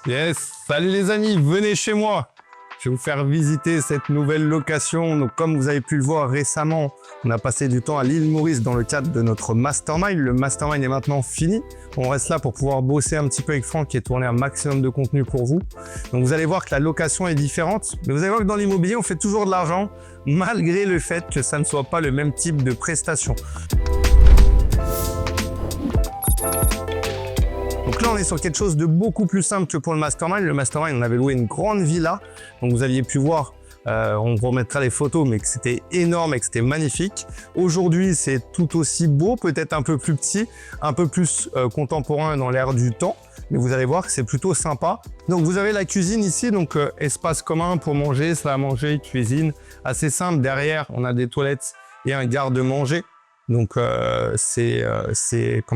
Yes, salut les amis, venez chez moi. Je vais vous faire visiter cette nouvelle location. Donc, comme vous avez pu le voir récemment, on a passé du temps à l'île Maurice dans le cadre de notre mastermind. Le mastermind est maintenant fini. On reste là pour pouvoir bosser un petit peu avec Franck et tourner un maximum de contenu pour vous. Donc, vous allez voir que la location est différente. Mais vous allez voir que dans l'immobilier, on fait toujours de l'argent malgré le fait que ça ne soit pas le même type de prestation. Donc là, on est sur quelque chose de beaucoup plus simple que pour le mastermind. Le mastermind, on avait loué une grande villa. Donc vous aviez pu voir, on vous remettra les photos, mais que c'était énorme et que c'était magnifique. Aujourd'hui, c'est tout aussi beau, peut-être un peu plus petit, un peu plus contemporain dans l'air du temps. Mais vous allez voir que c'est plutôt sympa. Donc vous avez la cuisine ici, donc espace commun pour manger, salle à manger, cuisine. Assez simple. Derrière, on a des toilettes et un garde-manger. Donc comment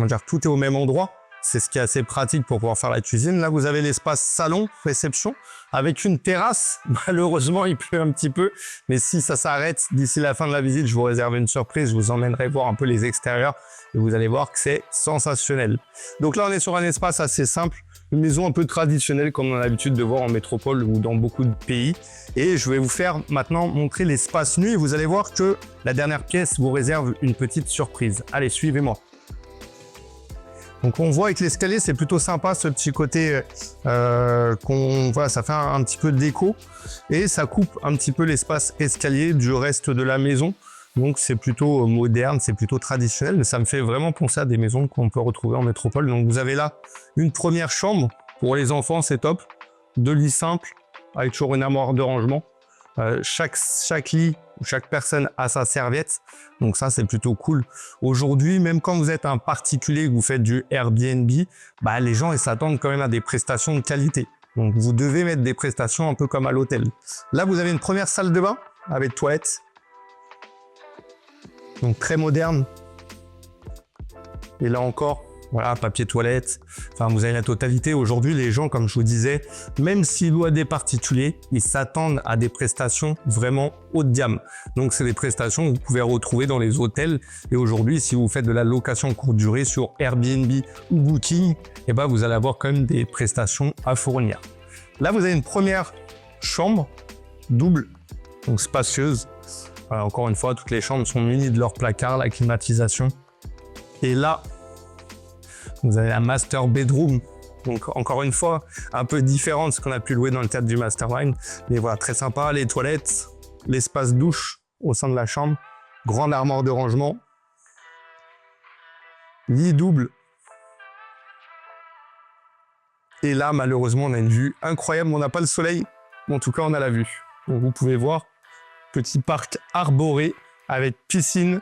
dire, tout est au même endroit. C'est ce qui est assez pratique pour pouvoir faire la cuisine. Là, vous avez l'espace salon, réception, avec une terrasse. Malheureusement, il pleut un petit peu. Mais si ça s'arrête d'ici la fin de la visite, je vous réserve une surprise. Je vous emmènerai voir un peu les extérieurs. Et vous allez voir que c'est sensationnel. Donc là, on est sur un espace assez simple. Une maison un peu traditionnelle, comme on a l'habitude de voir en métropole ou dans beaucoup de pays. Et je vais vous faire maintenant montrer l'espace nu. Et vous allez voir que la dernière pièce vous réserve une petite surprise. Allez, suivez-moi. Donc on voit avec l'escalier, c'est plutôt sympa ce petit côté voilà, ça fait un petit peu de déco et ça coupe un petit peu l'espace escalier du reste de la maison. Donc c'est plutôt moderne, c'est plutôt traditionnel, mais ça me fait vraiment penser à des maisons qu'on peut retrouver en métropole. Donc vous avez là une première chambre pour les enfants, c'est top. 2 lits simples avec toujours une armoire de rangement. Chaque lit ou chaque personne a sa serviette, donc ça c'est plutôt cool. Aujourd'hui, même quand vous êtes un particulier, que vous faites du Airbnb, les gens ils s'attendent quand même à des prestations de qualité. Donc vous devez mettre des prestations un peu comme à l'hôtel. Là vous avez une première salle de bain avec toilette, donc très moderne. Et là encore, voilà, papier toilette, enfin vous avez la totalité. Aujourd'hui, les gens, comme je vous disais, même s'ils louent à des particuliers, ils s'attendent à des prestations vraiment haut de gamme. Donc c'est des prestations que vous pouvez retrouver dans les hôtels. Et aujourd'hui, si vous faites de la location courte durée sur Airbnb ou Booking, vous allez avoir quand même des prestations à fournir. Là, vous avez une première chambre double, donc spacieuse. Voilà, encore une fois, toutes les chambres sont munies de leur placard, la climatisation. Et là, vous avez la master bedroom, donc encore une fois, un peu différent de ce qu'on a pu louer dans le cadre du mastermind. Mais voilà, très sympa, les toilettes, l'espace douche au sein de la chambre, grande armoire de rangement, lit double. Et là, malheureusement, on a une vue incroyable. On n'a pas le soleil, mais en tout cas, on a la vue. Donc vous pouvez voir, petit parc arboré avec piscine.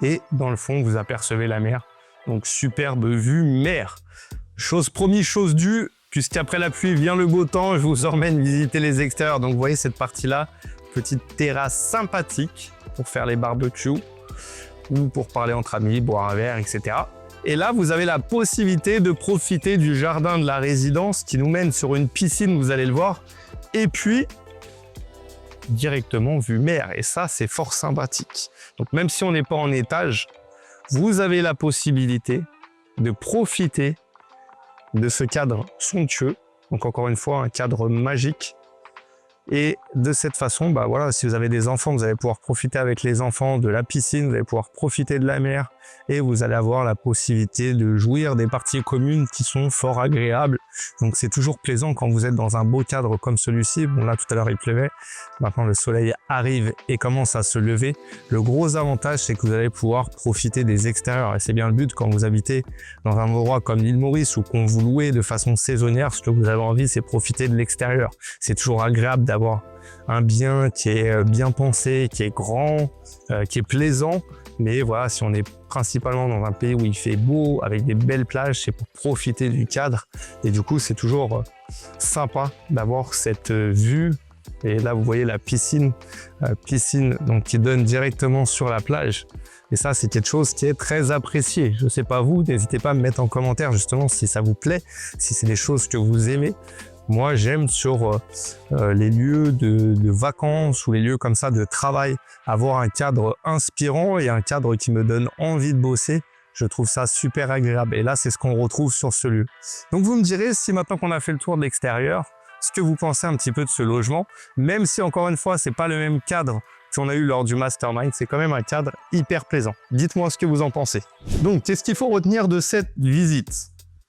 Et dans le fond, vous apercevez la mer. Donc superbe vue mer. Chose promis, chose due, puisqu'après la pluie vient le beau temps, je vous emmène visiter les extérieurs. Donc vous voyez cette partie-là, petite terrasse sympathique pour faire les barbecues ou pour parler entre amis, boire un verre, etc. Et là, vous avez la possibilité de profiter du jardin de la résidence qui nous mène sur une piscine, vous allez le voir. Et puis, directement vue mer. Et ça, c'est fort sympathique. Donc même si on n'est pas en étage, vous avez la possibilité de profiter de ce cadre somptueux. Donc encore une fois, un cadre magique. Et de cette façon, voilà, si vous avez des enfants, vous allez pouvoir profiter avec les enfants de la piscine, vous allez pouvoir profiter de la mer et vous allez avoir la possibilité de jouir des parties communes qui sont fort agréables. Donc c'est toujours plaisant quand vous êtes dans un beau cadre comme celui-ci. Bon là, tout à l'heure, il pleuvait. Maintenant, le soleil arrive et commence à se lever. Le gros avantage, c'est que vous allez pouvoir profiter des extérieurs. Et c'est bien le but quand vous habitez dans un endroit comme l'île Maurice ou qu'on vous loue de façon saisonnière. Ce que vous avez envie, c'est profiter de l'extérieur. C'est toujours agréable d'avoir un bien qui est bien pensé, qui est grand, qui est plaisant. Mais voilà, si on est principalement dans un pays où il fait beau, avec des belles plages, c'est pour profiter du cadre. Et du coup, c'est toujours sympa d'avoir cette vue. Et là, vous voyez la piscine, donc qui donne directement sur la plage. Et ça, c'est quelque chose qui est très apprécié. Je ne sais pas vous, n'hésitez pas à me mettre en commentaire justement si ça vous plaît, si c'est des choses que vous aimez. Moi, j'aime sur les lieux de vacances ou les lieux comme ça de travail, avoir un cadre inspirant et un cadre qui me donne envie de bosser Je trouve ça super agréable. Et là, c'est ce qu'on retrouve sur ce lieu. Donc, vous me direz, si maintenant qu'on a fait le tour de l'extérieur, ce que vous pensez un petit peu de ce logement, même si, encore une fois, c'est pas le même cadre qu'on a eu lors du Mastermind, c'est quand même un cadre hyper plaisant. Dites-moi ce que vous en pensez. Donc, qu'est-ce qu'il faut retenir de cette visite?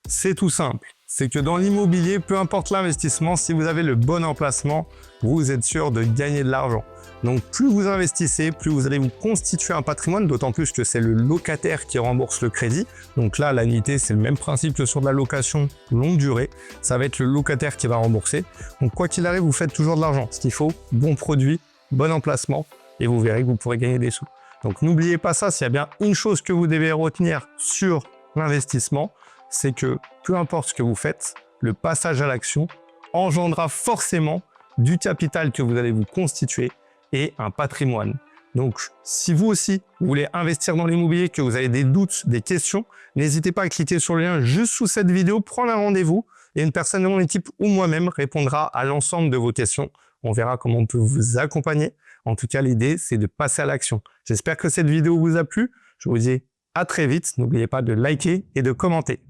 C'est tout simple. C'est que dans l'immobilier, peu importe l'investissement, si vous avez le bon emplacement, vous êtes sûr de gagner de l'argent. Donc, plus vous investissez, plus vous allez vous constituer un patrimoine, d'autant plus que c'est le locataire qui rembourse le crédit. Donc là, l'annuité, c'est le même principe que sur de la location longue durée. Ça va être le locataire qui va rembourser. Donc, quoi qu'il arrive, vous faites toujours de l'argent. Ce qu'il faut, bon produit, bon emplacement, et vous verrez que vous pourrez gagner des sous. Donc, n'oubliez pas ça. S'il y a bien une chose que vous devez retenir sur l'investissement, c'est que peu importe ce que vous faites, le passage à l'action engendrera forcément du capital que vous allez vous constituer et un patrimoine. Donc, si vous aussi, vous voulez investir dans l'immobilier, que vous avez des doutes, des questions, n'hésitez pas à cliquer sur le lien juste sous cette vidéo, prendre un rendez-vous et une personne de mon équipe ou moi-même répondra à l'ensemble de vos questions. On verra comment on peut vous accompagner. En tout cas, l'idée, c'est de passer à l'action. J'espère que cette vidéo vous a plu. Je vous dis à très vite. N'oubliez pas de liker et de commenter.